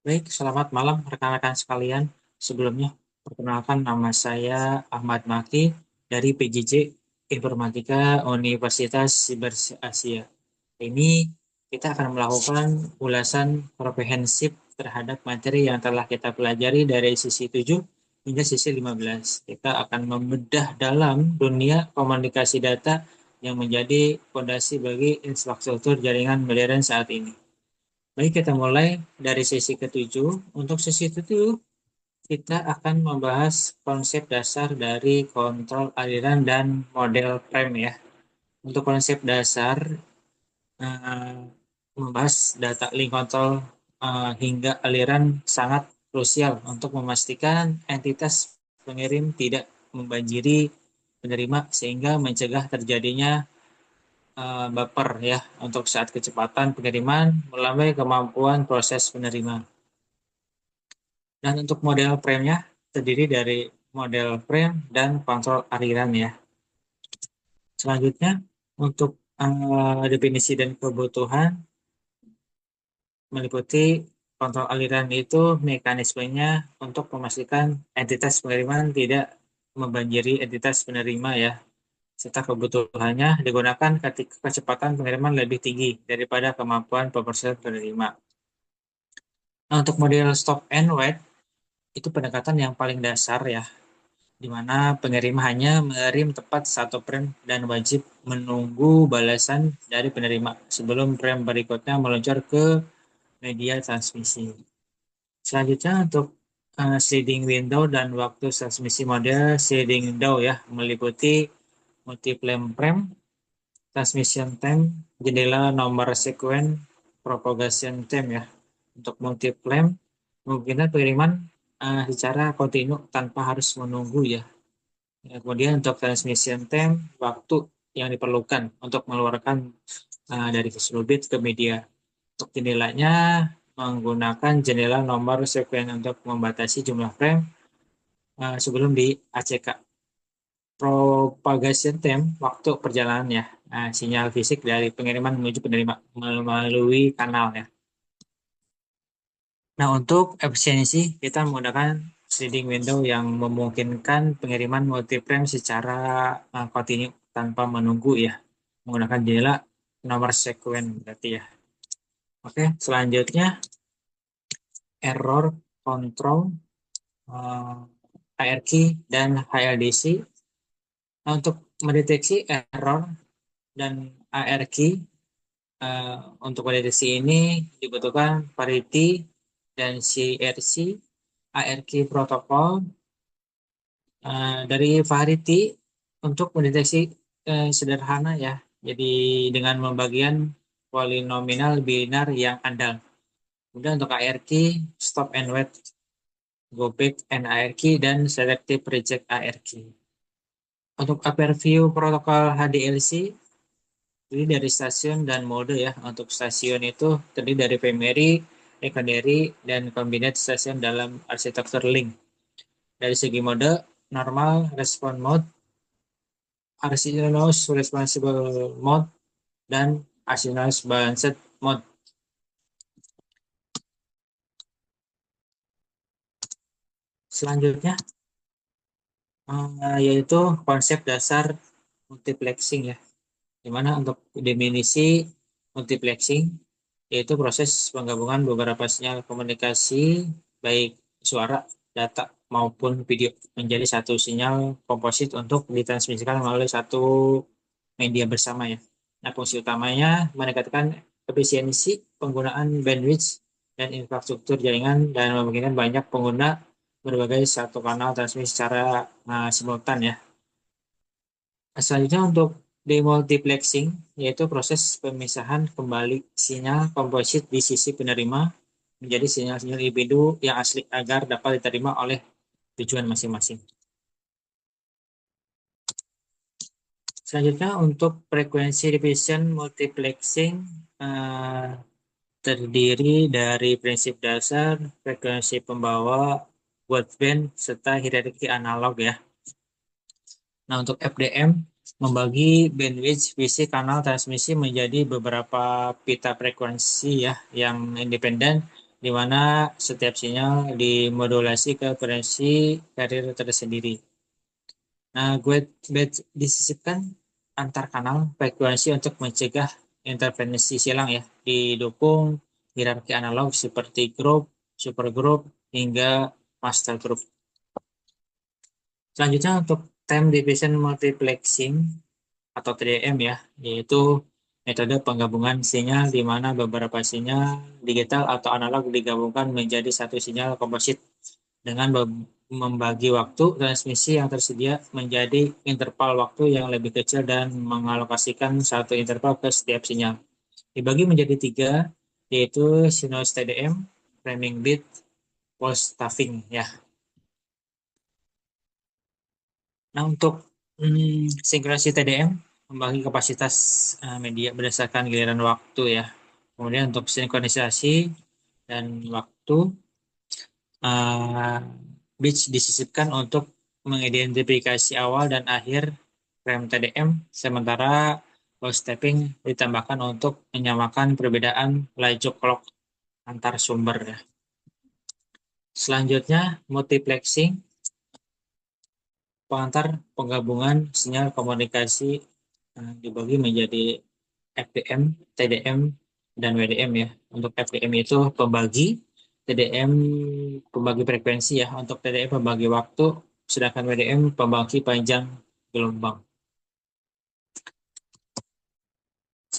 Baik, selamat malam rekan-rekan sekalian. Sebelumnya, perkenalkan nama saya Ahmad Maki dari PJJ Informatika Universitas Siber Asia. Ini kita akan melakukan ulasan komprehensif terhadap materi yang telah kita pelajari dari sisi 7 hingga sisi 15. Kita akan membedah dalam dunia komunikasi data yang menjadi fondasi bagi infrastruktur jaringan modern saat ini. Baik, kita mulai dari sesi ketujuh. Untuk sesi ketujuh, kita akan membahas konsep dasar dari kontrol aliran dan model frame ya. Untuk konsep dasar, eh, membahas data link kontrol hingga aliran sangat krusial untuk memastikan entitas pengirim tidak membanjiri penerima sehingga mencegah terjadinya baper ya untuk saat kecepatan pengiriman melampaui kemampuan proses penerima. Dan untuk model frame-nya terdiri dari model frame dan kontrol aliran ya. Selanjutnya untuk definisi dan kebutuhan meliputi kontrol aliran itu mekanismenya untuk memastikan entitas pengiriman tidak membanjiri entitas penerima ya. Serta kebutuhannya digunakan ketika kecepatan pengiriman lebih tinggi daripada kemampuan pemrosesan penerima. Nah, untuk model stop and wait itu pendekatan yang paling dasar ya, di mana pengirim hanya mengirim tepat satu frame dan wajib menunggu balasan dari penerima sebelum frame berikutnya meluncur ke media transmisi. Selanjutnya untuk sliding window dan waktu transmisi model sliding window ya, meliputi multiple frame, transmission time, jendela nomor sekuen, propagation time ya. Untuk multiple kemungkinan pengiriman secara kontinu tanpa harus menunggu ya. Kemudian untuk transmission time, waktu yang diperlukan untuk mengeluarkan dari visual bit ke media. Untuk jendelanya, menggunakan jendela nomor sekuen untuk membatasi jumlah frame sebelum di ACK. Propagation time, waktu perjalanan ya, sinyal fisik dari pengiriman menuju penerima melalui kanal ya. Nah, untuk efisiensi, kita menggunakan sliding window yang memungkinkan pengiriman multi-frame secara kontinu tanpa menunggu ya. Menggunakan jendela nomor sekuen berarti ya. Oke, selanjutnya error control, ARKey, dan HLDC. Nah, untuk mendeteksi error dan ARKey, untuk mendeteksi ini dibutuhkan parity dan CRC, ARKey protokol. Dari Fahriti untuk mendeteksi sederhana ya. Jadi dengan pembagian polinomial binar yang andal. Kemudian untuk ARQ, stop and wait, go back and ARQ, dan selective reject ARQ. Untuk overview protokol HDLC, terdiri dari stasiun dan mode ya. Untuk stasiun itu terdiri dari primary, secondary, dan combined stasiun dalam arsitektur link. Dari segi mode, normal, response mode, asynchronous responsible mode, dan asynchronous balanced mode. Selanjutnya yaitu konsep dasar multiplexing ya, dimana untuk definisi multiplexing yaitu proses penggabungan beberapa sinyal komunikasi baik suara, data maupun video menjadi satu sinyal komposit untuk ditransmisikan melalui satu media bersama ya. Nah, fungsi utamanya meningkatkan efisiensi penggunaan bandwidth dan infrastruktur jaringan dan memungkinkan banyak pengguna berbagai satu kanal transmisi secara simultan ya. Selanjutnya untuk demultiplexing yaitu proses pemisahan kembali sinyal komposit di sisi penerima menjadi sinyal-sinyal individu yang asli agar dapat diterima oleh tujuan masing-masing. Selanjutnya untuk frekuensi division multiplexing eh, terdiri dari prinsip dasar, frekuensi pembawa, wideband, serta hierarki analog ya. Nah, untuk FDM membagi bandwidth visi kanal transmisi menjadi beberapa pita frekuensi ya yang independen di mana setiap sinyal dimodulasi ke frekuensi carrier tersendiri. Nah, gue disisipkan antar kanal frekuensi untuk mencegah interferensi silang ya, didukung hierarki analog seperti group, supergroup, hingga master group. Selanjutnya untuk time division multiplexing atau TDM ya, yaitu metode penggabungan sinyal di mana beberapa sinyal digital atau analog digabungkan menjadi satu sinyal komposit dengan membagi waktu transmisi yang tersedia menjadi interval waktu yang lebih kecil dan mengalokasikan satu interval ke setiap sinyal. Dibagi menjadi tiga, yaitu Sinus TDM, framing bit, pulse stuffing ya. Nah, untuk sinkronisi TDM membagi kapasitas media berdasarkan giliran waktu ya. Kemudian untuk sinkronisasi dan waktu, uh, bits disisipkan untuk mengidentifikasi awal dan akhir frame TDM, sementara pulse stepping ditambahkan untuk menyamakan perbedaan laju clock antar sumber ya. Selanjutnya, multiplexing, pengantar penggabungan sinyal komunikasi dibagi menjadi FDM, TDM, dan WDM ya. Untuk FDM itu pembagi, TDM pembagi frekuensi ya. Untuk TDM pembagi waktu, sedangkan WDM pembagi panjang gelombang.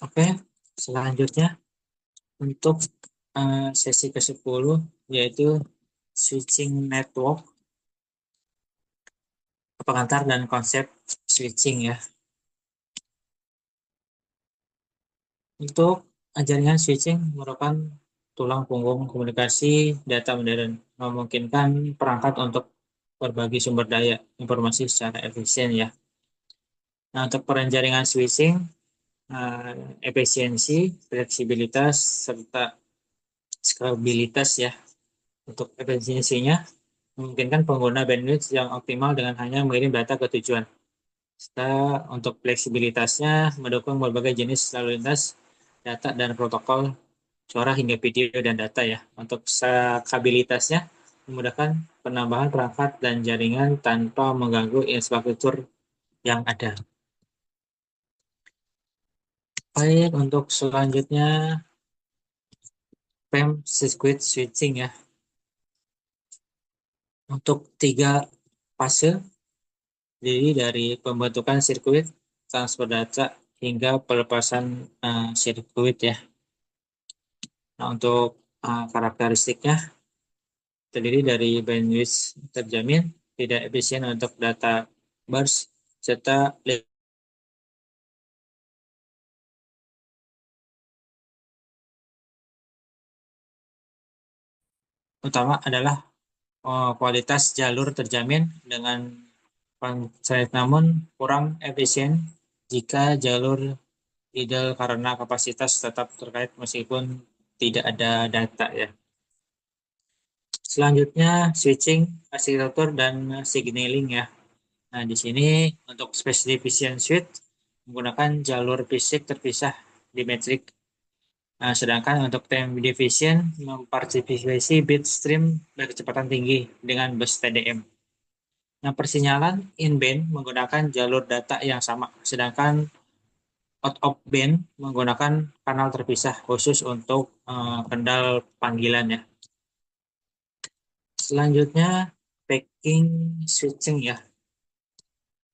Oke, selanjutnya untuk sesi ke-10 yaitu switching network, pengantar dan konsep switching ya. Untuk jaringan switching merupakan tulang punggung komunikasi data modern, memungkinkan perangkat untuk berbagi sumber daya informasi secara efisien ya. Nah, untuk peran jaringan switching, efisiensi, fleksibilitas, serta skalabilitas ya. Untuk efisiensinya, memungkinkan pengguna bandwidth yang optimal dengan hanya mengirim data ke tujuan. Serta untuk fleksibilitasnya, mendukung berbagai jenis lalu lintas, data, dan protokol suara hingga video dan data ya. Untuk skabilitasnya, memudahkan penambahan perangkat dan jaringan tanpa mengganggu infrastruktur yang ada. Baik, untuk selanjutnya PEM circuit switching ya. Untuk 3 fase, jadi dari pembentukan sirkuit, transfer data, hingga pelepasan sirkuit ya. Nah, untuk karakteristiknya, terdiri dari bandwidth terjamin, tidak efisien untuk data burst, serta utama adalah kualitas jalur terjamin dengan konsep, namun kurang efisien jika jalur idle karena kapasitas tetap terkait meskipun tidak ada data ya. Selanjutnya switching arsitektur dan signaling ya. Nah, di sini untuk specification switch menggunakan jalur fisik terpisah dimetrik. Nah, sedangkan untuk time division mempartisipasi bit stream berkecepatan tinggi dengan bus TDM. Nah, persinyalan in-band menggunakan jalur data yang sama, sedangkan out of band menggunakan kanal terpisah khusus untuk kendal panggilan ya. Selanjutnya packing switching ya.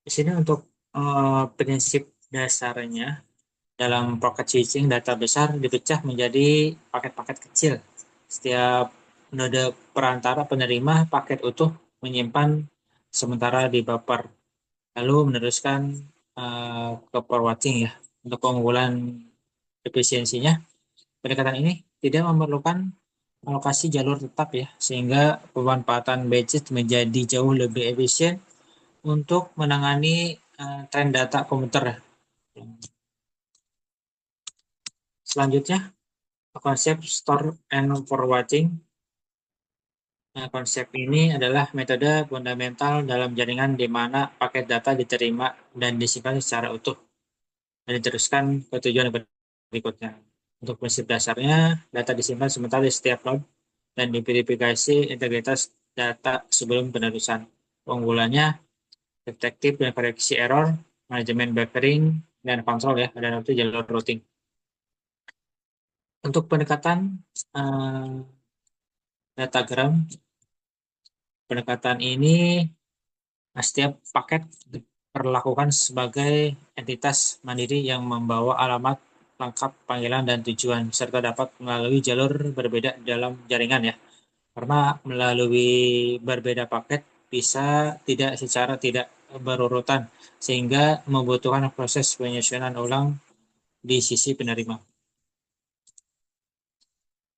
Di sini untuk prinsip dasarnya dalam paket switching, data besar dipecah menjadi paket-paket kecil. Setiap node perantara penerima paket utuh menyimpan sementara di buffer, lalu meneruskan ke forwarding ya. Untuk keunggulan efisiensinya, pendekatan ini tidak memerlukan alokasi jalur tetap ya, sehingga pemanfaatan budget menjadi jauh lebih efisien untuk menangani tren data komputer. Selanjutnya, konsep store and forwarding. Nah, konsep ini adalah metode fundamental dalam jaringan di mana paket data diterima dan disimpan secara utuh dan diteruskan ke tujuan berikutnya. Untuk prinsip dasarnya, data disimpan sementara di setiap node dan diverifikasi integritas data sebelum penerusan. Keunggulannya detektif dan koreksi error, manajemen buffering, dan kontrol ya, dan itu jalur routing. Untuk pendekatan datagram, pendekatan ini setiap paket diperlakukan sebagai entitas mandiri yang membawa alamat lengkap panggilan dan tujuan, serta dapat melalui jalur berbeda dalam jaringan ya. Karena melalui berbeda paket bisa tidak secara tidak berurutan, sehingga membutuhkan proses penyusunan ulang di sisi penerima.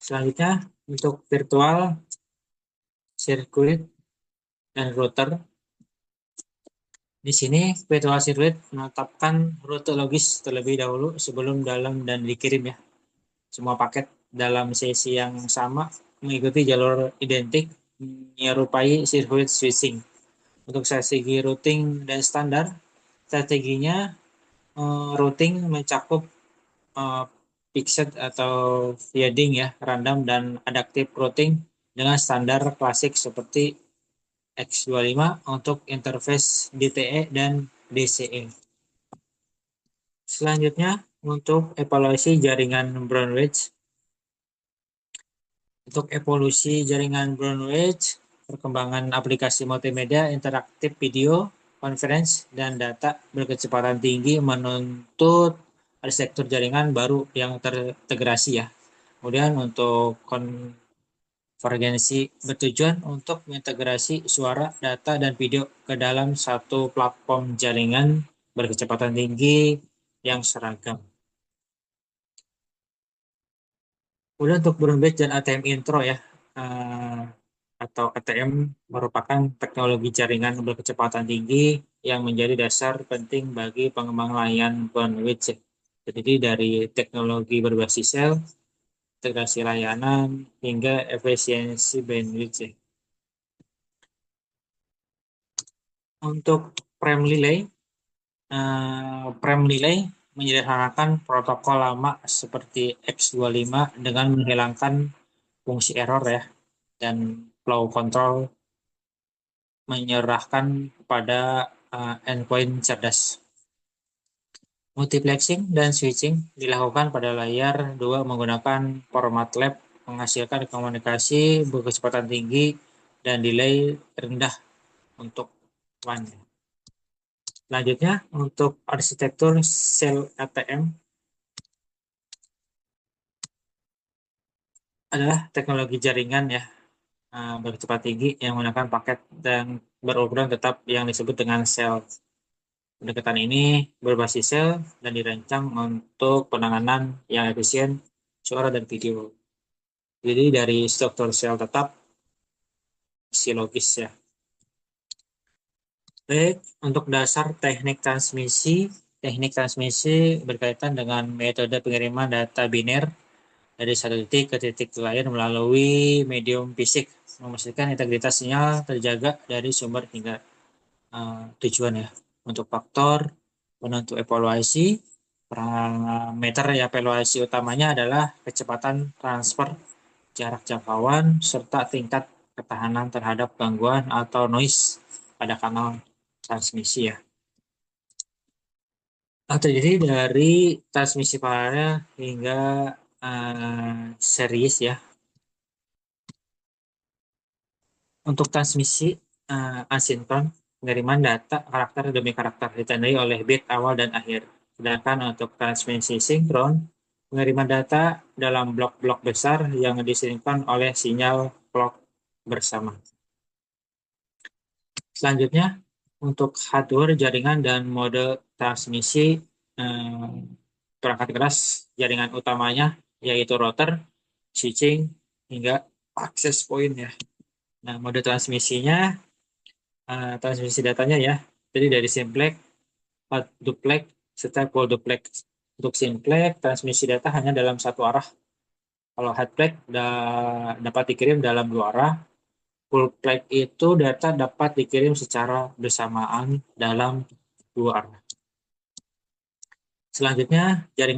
Selanjutnya, untuk virtual circuit dan router, di sini virtual circuit menetapkan rute logis terlebih dahulu sebelum dalam dan dikirim ya. Semua paket dalam sesi yang sama mengikuti jalur identik menyerupai sirkuit switching. Untuk strategi routing dan standar, strateginya routing mencakup uh, fixed atau fading ya, random dan adaptive routing dengan standar klasik seperti X25 untuk interface DTE dan DCE. Selanjutnya, untuk evaluasi jaringan Broadway. Untuk evolusi jaringan Broadway, perkembangan aplikasi multimedia, interaktif video, conference, dan data berkecepatan tinggi menuntut arsitektur jaringan baru yang terintegrasi ya. Kemudian untuk konvergensi bertujuan untuk mengintegrasi suara, data, dan video ke dalam satu platform jaringan berkecepatan tinggi yang seragam. Kemudian untuk Broadband dan ATM intro ya, atau ATM merupakan teknologi jaringan berkecepatan tinggi yang menjadi dasar penting bagi pengembang layanan bandwidth. Jadi dari teknologi berbasis sel, integrasi layanan, hingga efisiensi bandwidth. Untuk prime relay menyederhanakan protokol lama seperti X25 dengan menghilangkan fungsi error ya, dan flow control menyerahkan kepada endpoint cerdas. Multiplexing dan switching dilakukan pada layar 2 menggunakan format lab, menghasilkan komunikasi berkecepatan tinggi dan delay rendah untuk LAN. Selanjutnya, untuk arsitektur sel ATM adalah teknologi jaringan ya, berkecepatan tinggi yang menggunakan paket dan berukuran tetap yang disebut dengan sel. Pendekatan ini berbasis sel dan dirancang untuk penanganan yang efisien suara dan video. Jadi dari struktur sel tetap logis ya. Baik, untuk dasar teknik transmisi berkaitan dengan metode pengiriman data biner dari satu titik ke titik lain melalui medium fisik, memastikan integritas sinyal terjaga dari sumber hingga tujuan ya. Untuk faktor penentu evaluasi, parameter evaluasi utamanya adalah kecepatan transfer, jarak jangkauan, serta tingkat ketahanan terhadap gangguan atau noise pada kanal transmisi ya. Terdiri dari transmisi paralel hingga series ya. Untuk transmisi asinkron, pengiriman data karakter demi karakter ditandai oleh bit awal dan akhir. Sedangkan untuk transmisi sinkron, pengiriman data dalam blok-blok besar yang disinkron oleh sinyal clock bersama. Selanjutnya, untuk hardware jaringan dan mode transmisi perangkat keras jaringan utamanya yaitu router, switching, hingga access point ya. Nah, mode transmisinya, transmisi datanya ya. Jadi dari simplex, duplex, serta quadruplex. Untuk simplex, transmisi data hanya dalam satu arah. Kalau hardplex dapat dikirim dalam dua arah. Fullplex itu data dapat dikirim secara bersamaan dalam dua arah. Selanjutnya, jaringan